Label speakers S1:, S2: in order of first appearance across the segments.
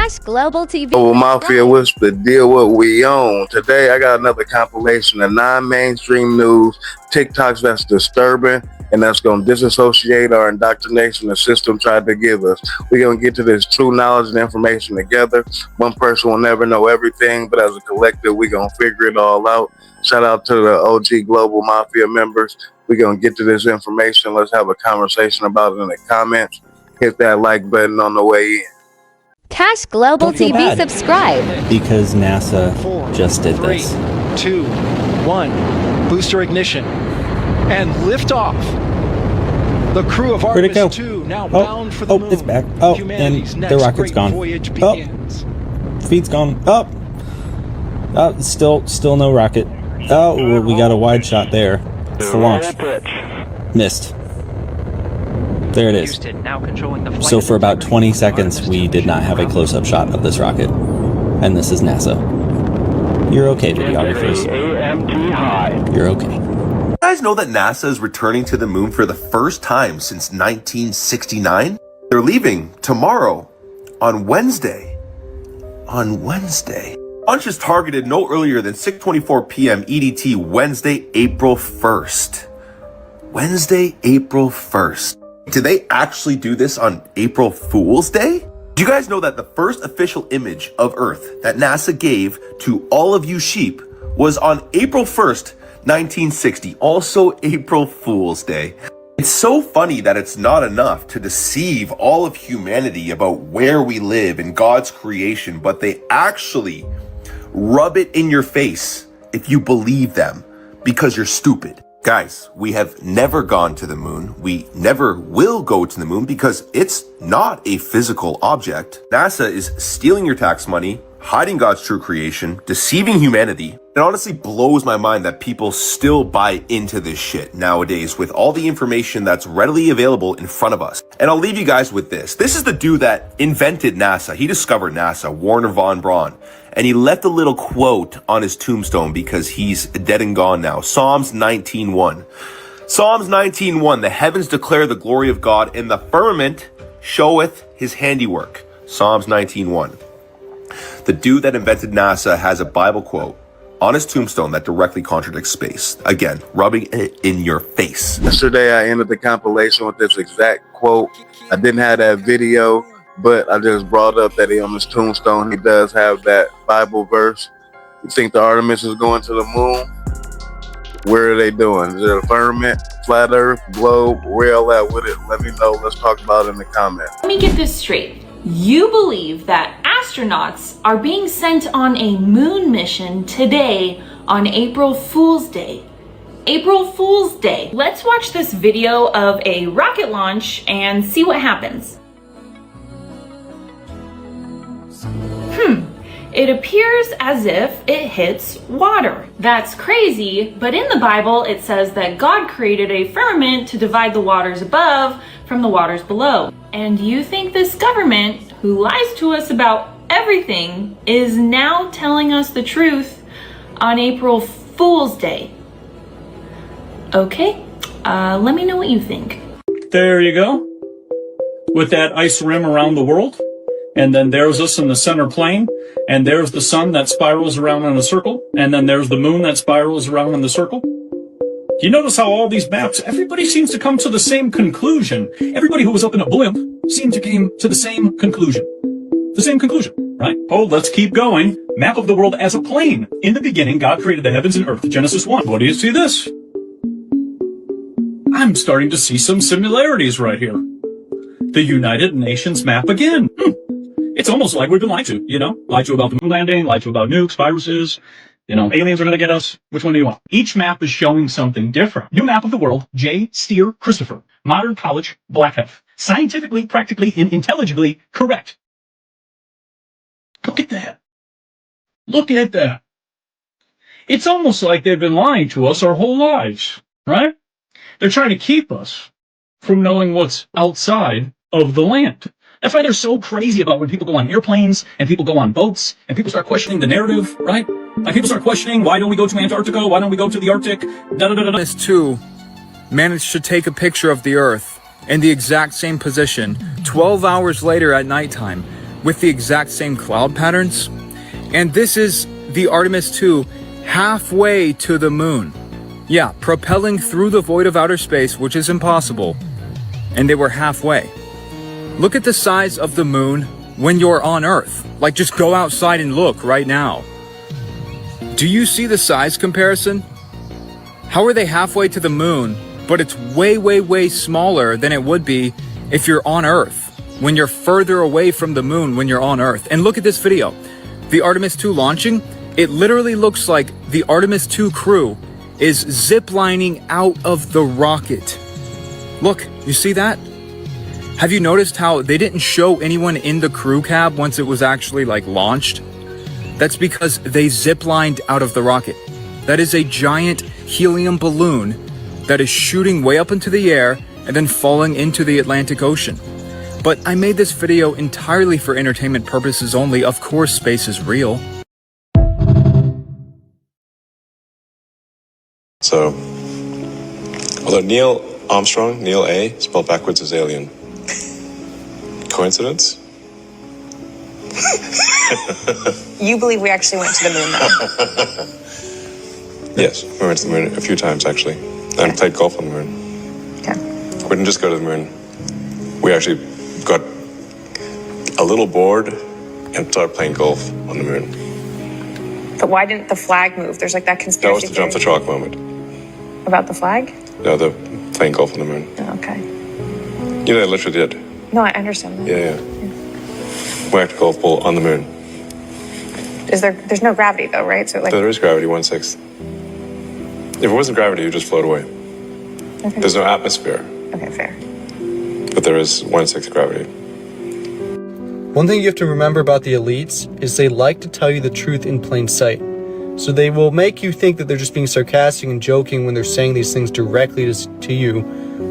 S1: Cash Global TV.
S2: Oh, Mafia, what's the deal? What we on? Today, I got another compilation of non-mainstream news, TikToks that's disturbing, and that's going to disassociate our indoctrination the system tried to give us. We're going to get to this true knowledge and information together. One person will never know everything, but as a collective, we're going to figure it all out. Shout out to the OG Global Mafia members. We're going to get to this information. Let's have a conversation about it in the comments. Hit that like button on the way in.
S1: Cash Global TV, subscribe.
S3: Because NASA just did
S4: 3,
S3: this.
S4: 2, 1, booster ignition, and liftoff. The crew of
S3: Where'd it go?
S4: Artemis 2 now bound for the moon.
S3: It's back. Oh,
S4: Humanity's
S3: and the
S4: next
S3: rocket's
S4: great
S3: gone.
S4: voyage begins.
S3: Feet's gone. Still no rocket. Oh, well, we got a wide shot there. It's the launch. Missed. There it is.
S5: Houston, now controlling the flight.
S3: So for about 20 seconds, we did not have a close-up shot of this rocket. And this is NASA. You're okay, videographers. You're okay.
S6: You guys know that NASA is returning to the moon for the first time since 1969? They're leaving tomorrow, on Wednesday. Launch is targeted no earlier than 6:24 p.m. EDT, Wednesday, April 1st. Wednesday, April 1st. Did they actually do this on April Fool's Day? Do you guys know that the first official image of Earth that NASA gave to all of you sheep was on April 1st, 1960, also April Fool's Day? It's so funny that it's not enough to deceive all of humanity about where we live in God's creation, but they actually rub it in your face if you believe them because you're stupid. Guys, we have never gone to the moon. We never will go to the moon because it's not a physical object. NASA is stealing your tax money, hiding God's true creation, deceiving humanity. It honestly blows my mind that people still buy into this shit nowadays with all the information that's readily available in front of us. And I'll leave you guys with this. This is the dude that invented NASA. He discovered NASA, Wernher von Braun. And he left a little quote on his tombstone because he's dead and gone now. Psalms 19:1. Psalms 19:1. The heavens declare the glory of God, and the firmament showeth his handiwork. Psalms 19:1. The dude that invented NASA has a Bible quote on his tombstone that directly contradicts space. Again, rubbing it in your face.
S2: Yesterday, I ended the compilation with this exact quote. I didn't have that video, but I just brought up that on his tombstone, he does have that Bible verse. You think the Artemis is going to the moon? Where are they doing? Is it a firmament, flat earth, globe? Where all at with it? Let me know. Let's talk about it in the comments.
S7: Let me get this straight. You believe that astronauts are being sent on a moon mission today on April Fool's Day. April Fool's Day. Let's watch this video of a rocket launch and see what happens. It appears as if it hits water. That's crazy, but in the Bible it says that God created a firmament to divide the waters above from the waters below. And you think this government, who lies to us about everything, is now telling us the truth on April Fool's Day? Okay, let me know what you think.
S8: There you go. With that ice rim around the world. And then there's us in the center plane, and there's the sun that spirals around in a circle, and then there's the moon that spirals around in the circle. Do you notice how all these maps, everybody seems to come to the same conclusion? Everybody who was up in a blimp seemed to came to the same conclusion. The same conclusion, right? Oh, let's keep going. Map of the world as a plane. In the beginning, God created the heavens and earth. Genesis 1. What do you see this? I'm starting to see some similarities right here. The United Nations map again. It's almost like we've been lied to, you know? Lied to about the moon landing, lied to about nukes, viruses, you know, aliens are gonna get us. Which one do you want? Each map is showing something different. New map of the world, J. Steer Christopher. Modern College, Blackheath. Scientifically, practically, and intelligibly correct. Look at that. Look at that. It's almost like they've been lying to us our whole lives, right? They're trying to keep us from knowing what's outside of the land. That's why they're so crazy about when people go on airplanes and people go on boats and people start questioning the narrative, right? Like people start questioning, why don't we go to Antarctica? Why don't we go to the Arctic?
S9: Artemis 2 managed to take a picture of the Earth in the exact same position 12 hours later at nighttime. with the exact same cloud patterns. And this is the Artemis 2 halfway to the moon. Yeah, propelling through the void of outer space, which is impossible. And they were halfway. Look at the size of the moon when you're on Earth. Like, just go outside and look right now. Do you see the size comparison? How are they halfway to the moon, but it's way, way, way smaller than it would be if you're on Earth, when you're further away from the moon when you're on Earth? And look at this video. The Artemis 2 launching, it literally looks like the Artemis 2 crew is ziplining out of the rocket. Look, you see that? Have you noticed how they didn't show anyone in the crew cab once it was actually like launched? That's because they ziplined out of the rocket. That is a giant helium balloon that is shooting way up into the air and then falling into the Atlantic Ocean. But I made this video entirely for entertainment purposes only. Of course, space is real.
S5: So, although Neil Armstrong, Neil A, spelled backwards is alien. Coincidence?
S10: You believe we actually went to the moon, though?
S5: Yes, we went to the moon a few times, actually, and played golf on the moon.
S10: Okay.
S5: We didn't just go to the moon. We actually got a little bored and started playing golf on the moon.
S10: But why didn't the flag move? There's like that
S5: That
S10: conspiracy
S5: was the jump the
S10: theory
S5: chalk moment.
S10: about the flag?
S5: No, the playing golf on the moon.
S10: Oh, okay.
S5: You know, I literally did.
S10: No, I understand that.
S5: Yeah. Whacked a golf ball on the moon.
S10: There's no gravity though, right? So like.
S5: There is gravity, 1/6. If it wasn't gravity, you would just float away.
S10: Okay.
S5: There's no atmosphere,
S10: Okay, fair.
S5: but there is 1/6 gravity.
S11: One thing you have to remember about the elites is they like to tell you the truth in plain sight. So they will make you think that they're just being sarcastic and joking when they're saying these things directly to you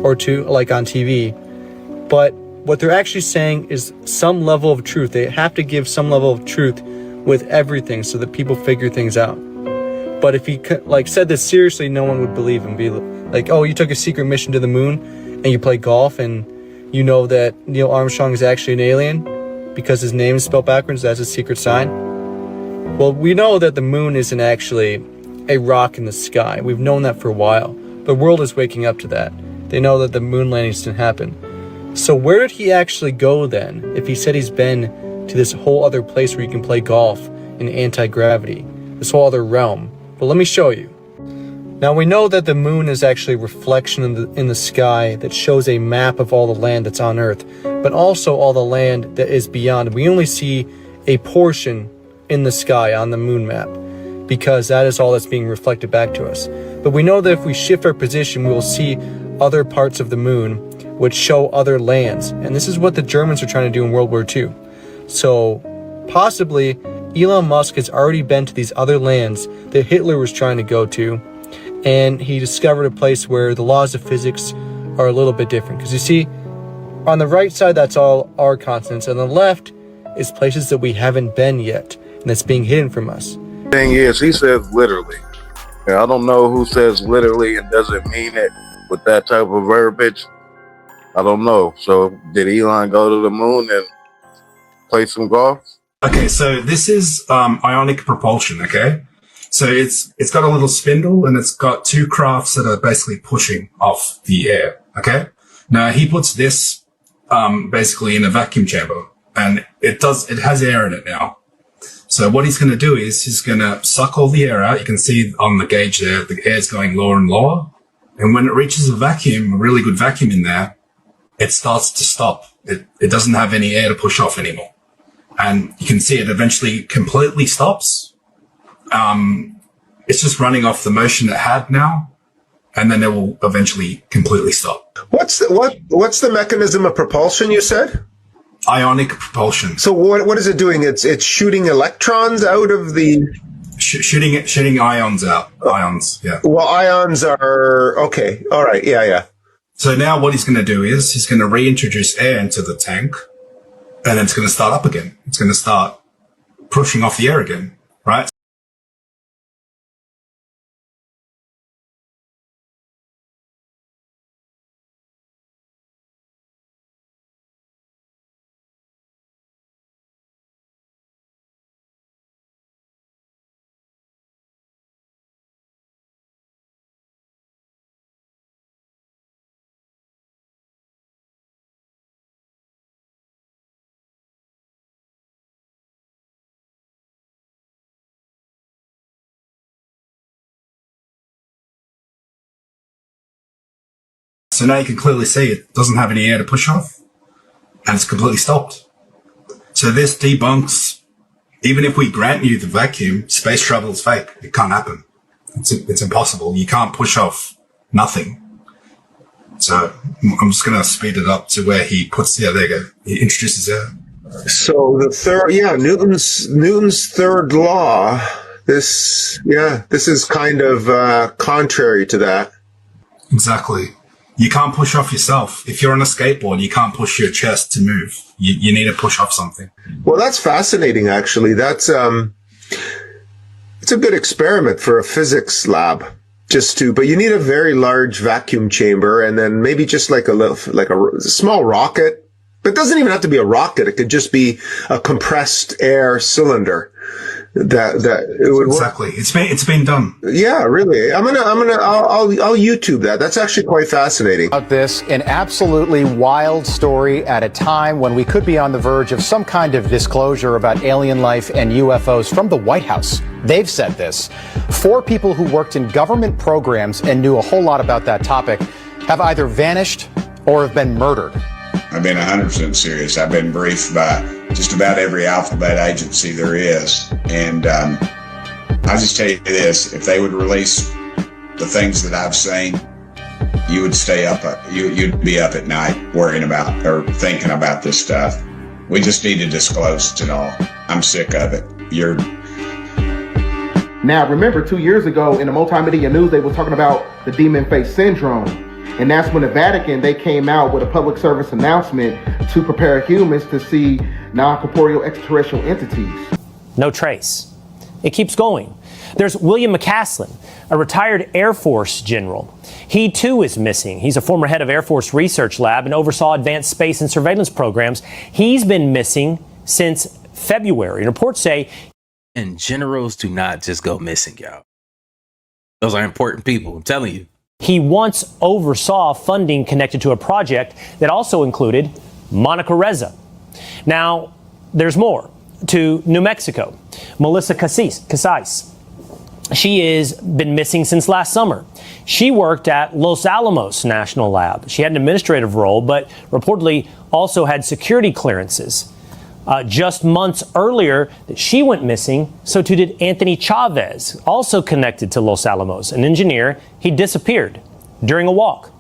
S11: or to like on TV. But what they're actually saying is some level of truth. They have to give some level of truth with everything so that people figure things out. But if he like said this seriously, no one would believe him. Be like, oh, you took a secret mission to the moon and you play golf and you know that Neil Armstrong is actually an alien because his name is spelled backwards. That's a secret sign. Well, we know that the moon isn't actually a rock in the sky. We've known that for a while. The world is waking up to that. They know that the moon landings didn't happen. So where did he actually go then, if he said he's been to this whole other place where you can play golf in anti-gravity, this whole other realm? Well, let me show you. Now we know that the moon is actually a reflection in the sky that shows a map of all the land that's on Earth, but also all the land that is beyond. We only see a portion in the sky on the moon map because that is all that's being reflected back to us. But we know that if we shift our position, we will see other parts of the moon which show other lands. And this is what the Germans are trying to do in World War II. So possibly Elon Musk has already been to these other lands that Hitler was trying to go to, and he discovered a place where the laws of physics are a little bit different. Because you see, on the right side, that's all our continents. On the left is places that we haven't been yet, and that's being hidden from us.
S2: Thing is, he says literally. And I don't know who says literally and doesn't mean it with that type of verbiage. I don't know. So did Elon go to the moon and play some golf?
S12: Okay, so this is ionic propulsion, okay? So it's got a little spindle and it's got two crafts that are basically pushing off the air, okay? Now he puts this basically in a vacuum chamber and it has air in it now. So what he's going to do is he's going to suck all the air out. You can see on the gauge there, the air's going lower and lower. And when it reaches a vacuum, a really good vacuum in there, it starts to stop. It doesn't have any air to push off anymore. And you can see it eventually completely stops. It's just running off the motion it had now, and then it will eventually completely stop.
S13: What's the mechanism of propulsion you said?
S12: Ionic propulsion.
S13: So what is it doing? It's shooting electrons out of the
S12: shooting ions out. Ions, yeah.
S13: Well, ions are okay. All right, yeah.
S12: So now what he's going to do is he's going to reintroduce air into the tank, and then it's going to start up again. It's going to start pushing off the air again, right? So now you can clearly see it doesn't have any air to push off, and it's completely stopped. So this debunks, even if we grant you the vacuum, space travel is fake. It can't happen. It's impossible. You can't push off nothing. So I'm just going to speed it up to where he puts, there you go. He introduces it.
S13: So the third, Newton's third law. This is kind of contrary to that.
S12: Exactly. You can't push off yourself. If you're on a skateboard, you can't push your chest to move. You need to push off something.
S13: Well, that's fascinating, actually. That's it's a good experiment for a physics lab. But you need a very large vacuum chamber, and then maybe just like a small rocket. But it doesn't even have to be a rocket. It could just be a compressed air cylinder. That it would
S12: exactly.
S13: Work.
S12: It's been done.
S13: Yeah, really. I'll YouTube that. That's actually quite fascinating.
S14: About this, an absolutely wild story at a time when we could be on the verge of some kind of disclosure about alien life and UFOs from the White House. They've said this. 4 people who worked in government programs and knew a whole lot about that topic have either vanished or have been murdered.
S15: I've been 100% serious. I've been briefed by just about every alphabet agency there is. And I'll just tell you this, if they would release the things that I've seen, you would stay up, you'd be up at night worrying about or thinking about this stuff. We just need to disclose it all. I'm sick of it.
S16: Now, remember, 2 years ago in the multimedia news, they were talking about the demon face syndrome. And that's when the Vatican, they came out with a public service announcement to prepare humans to see non-corporeal extraterrestrial entities.
S17: No trace. It keeps going. There's William McCaslin, a retired Air Force general. He too is missing. He's a former head of Air Force Research Lab and oversaw advanced space and surveillance programs. He's been missing since February. And reports say...
S18: And generals do not just go missing, y'all. Those are important people, I'm telling you.
S17: He once oversaw funding connected to a project that also included Monica Reza. Now, there's more. To New Mexico, Melissa Casais. She has been missing since last summer. She worked at Los Alamos National Lab. She had an administrative role, but reportedly also had security clearances. Just months earlier, she went missing, so too did Anthony Chavez, also connected to Los Alamos, an engineer. He disappeared during a walk.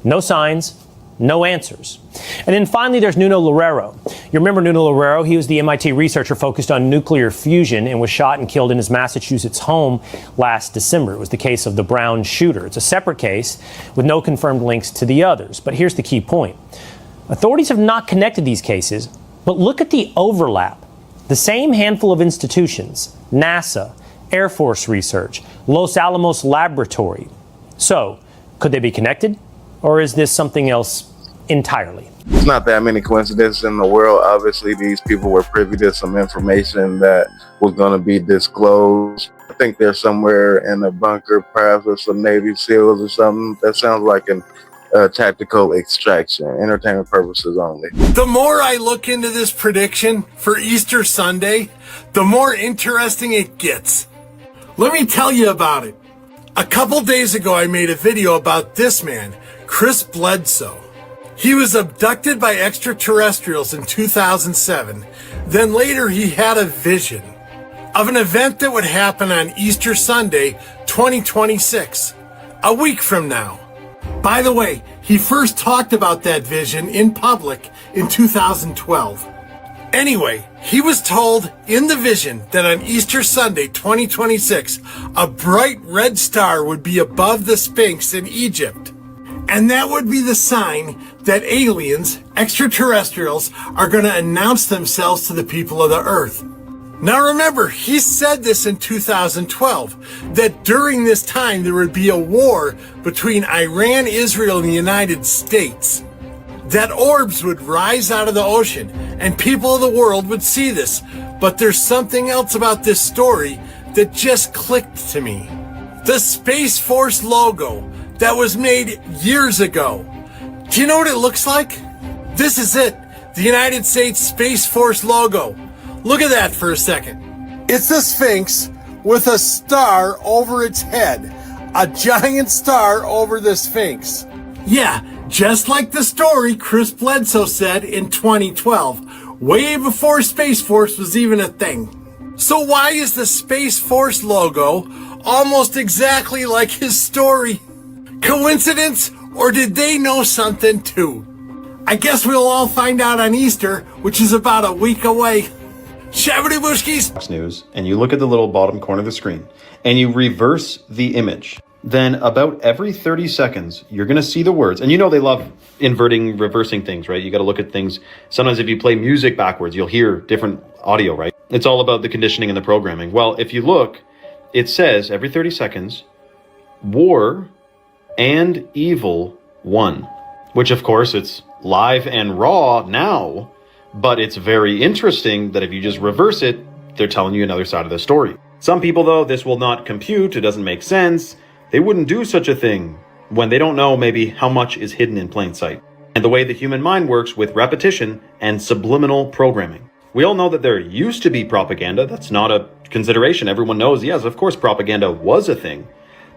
S17: No signs, no answers. And then finally, there's Nuno Loureiro. You remember Nuno Loureiro? He was the MIT researcher focused on nuclear fusion and was shot and killed in his Massachusetts home last December. It was the case of the Brown shooter. It's a separate case with no confirmed links to the others. But here's the key point. Authorities have not connected these cases. But look at the overlap. The same handful of institutions, NASA, Air Force Research, Los Alamos Laboratory. So, could they be connected? Or is this something else entirely?
S2: There's not that many coincidences in the world. Obviously, these people were privy to some information that was going to be disclosed. I think they're somewhere in a bunker, perhaps with some Navy SEALs or something. That sounds like an tactical extraction, entertainment purposes only.
S19: The more I look into this prediction for Easter Sunday, the more interesting it gets. Let me tell you about it. A couple days ago, I made a video about this man, Chris Bledsoe. He was abducted by extraterrestrials in 2007. Then later, he had a vision of an event that would happen on Easter Sunday, 2026, a week from now. By the way, he first talked about that vision in public in 2012. Anyway, he was told in the vision that on Easter Sunday 2026, a bright red star would be above the Sphinx in Egypt. And that would be the sign that aliens, extraterrestrials, are going to announce themselves to the people of the earth. Now remember, he said this in 2012, that during this time there would be a war between Iran, Israel, and the United States. That orbs would rise out of the ocean and people of the world would see this. But there's something else about this story that just clicked to me. The Space Force logo that was made years ago. Do you know what it looks like? This is it, the United States Space Force logo. Look at that for a second. It's a Sphinx with a star over its head. A giant star over the Sphinx. Yeah, Just like the story Chris Bledsoe said in 2012, way before Space Force was even a thing. So why is the Space Force logo almost exactly like his story? Coincidence, or did they know something too? I guess we'll all find out on Easter, which is about a week away. Shabity Bushkis!
S20: Fox News, and you look at the little bottom corner of the screen, and you reverse the image, then about every 30 seconds, you're going to see the words. And you know they love inverting, reversing things, right? You got to look at things. Sometimes if you play music backwards, you'll hear different audio, right? It's all about the conditioning and the programming. Well, if you look, it says every 30 seconds, war and evil won. Which, of course, it's live and raw now, but it's very interesting that if you just reverse it, they're telling you another side of the story. Some people, though, this will not compute. It doesn't make sense. They wouldn't do such a thing when they don't know maybe how much is hidden in plain sight. And the way the human mind works with repetition and subliminal programming. We all know that there used to be propaganda. That's not a consideration. Everyone knows, yes, of course, propaganda was a thing.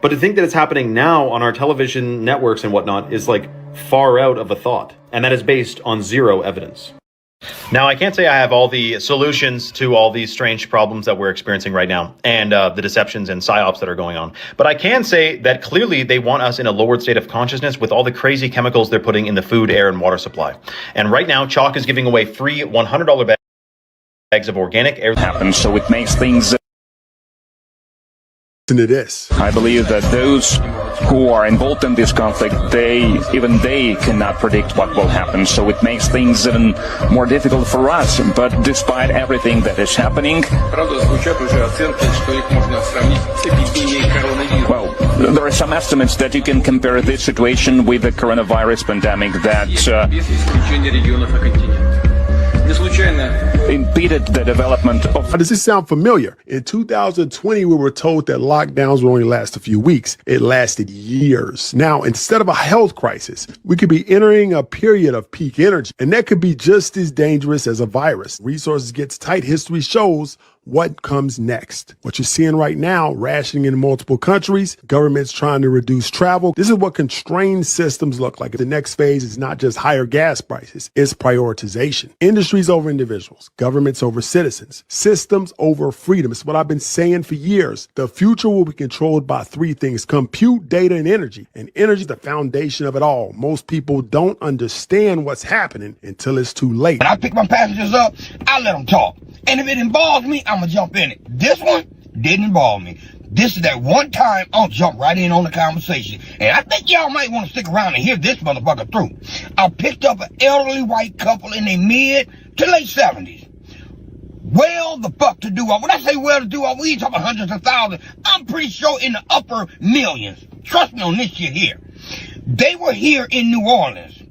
S20: But to think that it's happening now on our television networks and whatnot is like far out of a thought. And that is based on zero evidence. Now, I can't say I have all the solutions to all these strange problems that we're experiencing right now and the deceptions and psyops that are going on. But I can say that clearly they want us in a lowered state of consciousness with all the crazy chemicals they're putting in the food, air, and water supply. And right now, Chalk is giving away free $100 bags of organic air.
S21: Happens, so it makes things...
S22: To this.
S21: I believe that those who are involved in this conflict, even they cannot predict what will happen. So it makes things even more difficult for us. But despite everything that is happening, well, there are some estimates that you can compare this situation with the coronavirus pandemic that impeded the development of...
S22: Does this sound familiar? In 2020, we were told that lockdowns would only last a few weeks. It lasted years. Now, instead of a health crisis, we could be entering a period of peak energy, and that could be just as dangerous as a virus. Resources gets tight. History shows what comes next. What you're seeing right now, rationing in multiple countries, governments trying to reduce travel. This is what constrained systems look like. The next phase is not just higher gas prices, it's prioritization. Industries over individuals, governments over citizens, systems over freedom. It's what I've been saying for years. The future will be controlled by three things: compute, data, and energy. And energy is the foundation of it all. Most people don't understand what's happening until it's too late.
S23: When I pick my passengers up, I let them talk. And if it involves me, I'm going to jump in it. This one didn't involve me. This is that one time I'll jump right in on the conversation. And I think y'all might want to stick around and hear this motherfucker through. I picked up an elderly white couple in their mid to late 70s. Well, the fuck to do. When I say well to do, we ain't talking hundreds of thousands. I'm pretty sure in the upper millions. Trust me on this shit here. They were here in New Orleans,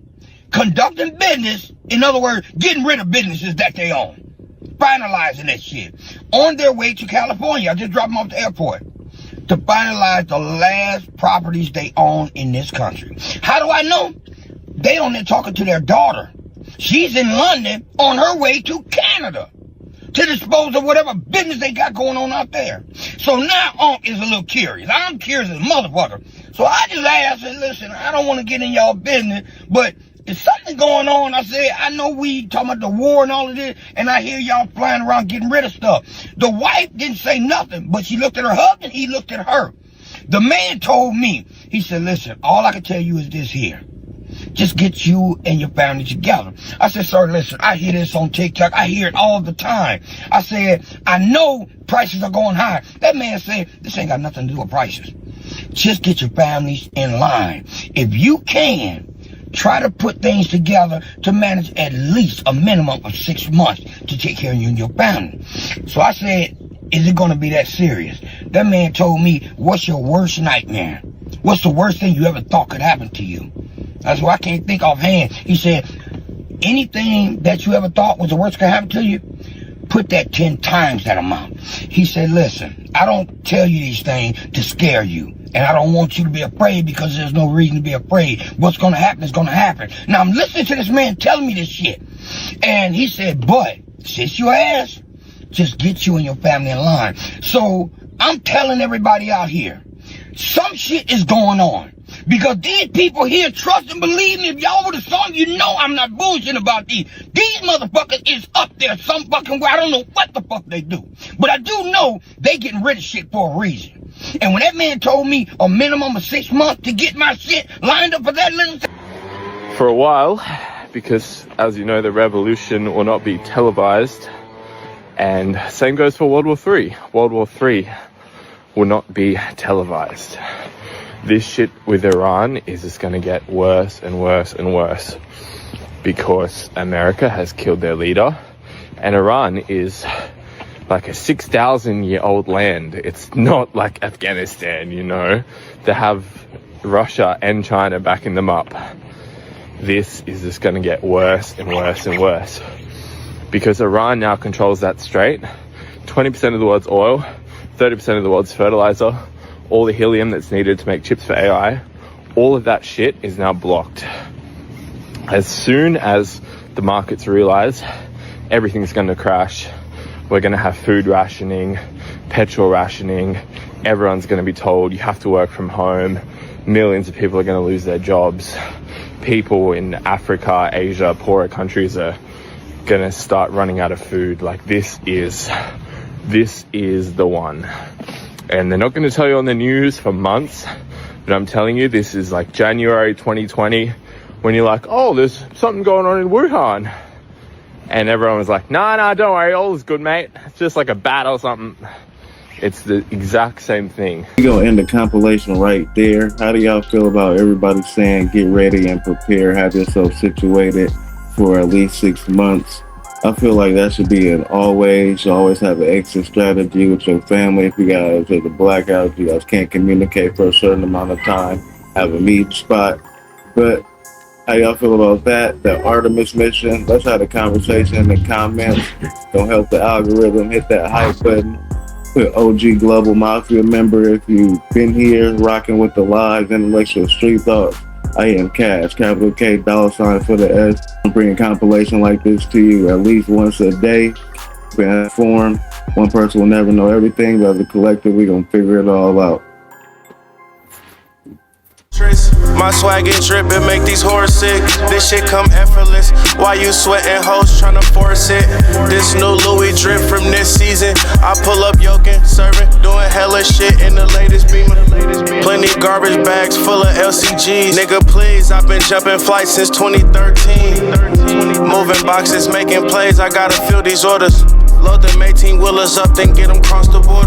S23: conducting business. In other words, getting rid of businesses that they own. Finalizing that shit. On their way to California. I just dropped them off the airport to finalize the last properties they own in this country. How do I know? They on there talking to their daughter. She's in London on her way to Canada to dispose of whatever business they got going on out there. So now Unc is a little curious. I'm curious as a motherfucker. So I just asked her, listen, I don't want to get in y'all business, but is something going on? I said, I know we talking about the war and all of this, and I hear y'all flying around getting rid of stuff. The wife didn't say nothing, but she looked at her husband, he looked at her. The man told me, he said, listen, all I can tell you is this here. Just get you and your family together. I said, sir, listen, I hear this on TikTok. I hear it all the time. I said, I know prices are going high. That man said, this ain't got nothing to do with prices. Just get your families in line. If you can, try to put things together to manage at least a minimum of 6 months to take care of you and your family. So I said, is it going to be that serious? That man told me, what's your worst nightmare? What's the worst thing you ever thought could happen to you? That's why I can't think offhand. He said, anything that you ever thought was the worst could happen to you, put that 10 times that amount. He said, listen, I don't tell you these things to scare you. And I don't want you to be afraid because there's no reason to be afraid. What's going to happen is going to happen. Now, I'm listening to this man telling me this shit. And he said, but, sit your ass, just get you and your family in line. So, I'm telling everybody out here, some shit is going on. Because these people here trust and believe me. If y'all would have saw them, you know I'm not bullshitting about these. These motherfuckers is up there some fucking way. I don't know what the fuck they do. But I do know they getting rid of shit for a reason. And when that man told me a minimum of 6 months to get my shit lined up for that little
S1: for a while, because as you know, the revolution will not be televised. And same goes for World War III. World War III will not be televised. This shit with Iran is just going to get worse and worse and worse because America has killed their leader and Iran is like a 6,000-year-old land. It's not like Afghanistan, you know. They have Russia and China backing them up. This is just going to get worse and worse and worse because Iran now controls that strait. 20% of the world's oil, 30% of the world's fertilizer, all the helium that's needed to make chips for AI, all of that shit is now blocked. As soon as the markets realize everything's going to crash, we're going to have food rationing, petrol rationing, everyone's going to be told you have to work from home, millions of people are going to lose their jobs, people in Africa, Asia, poorer countries are going to start running out of food. Like this is the one. And they're not going to tell you on the news for months, but I'm telling you, this is like January 2020 when you're like, oh, there's something going on in Wuhan. And everyone was like, nah, don't worry, all is good, mate. It's just like a bat or something. It's the exact same thing.
S2: We're going to end the compilation right there. How do y'all feel about everybody saying get ready and prepare, have yourself situated for at least 6 months? I feel like that should be an always. You always have an exit strategy with your family. If you guys are the blackout, you guys can't communicate for a certain amount of time, have a meeting spot. But how y'all feel about that? The Artemis mission? Let's have a conversation in the comments. Don't help the algorithm. Hit that hype button. Put OG Global Mafia member if you've been here rocking with the live intellectual street thoughts. I am Cash, capital K, $ for the S. I'm bringing a compilation like this to you at least once a day. In that form, one person will never know everything, but as a collective, we're going to figure it all out.
S3: My swag get drippin', make these whores sick. This shit come effortless. Why you sweating, hoes tryna force it? This new Louis drip from this season. I pull up yoking, serving, doing hella shit in the latest Beamer. Plenty garbage bags full of LCGs. Nigga, please, I've been jumping flights since 2013. Moving boxes, making plays, I gotta fill these orders. Load them 18-wheelers up, then get them cross the border.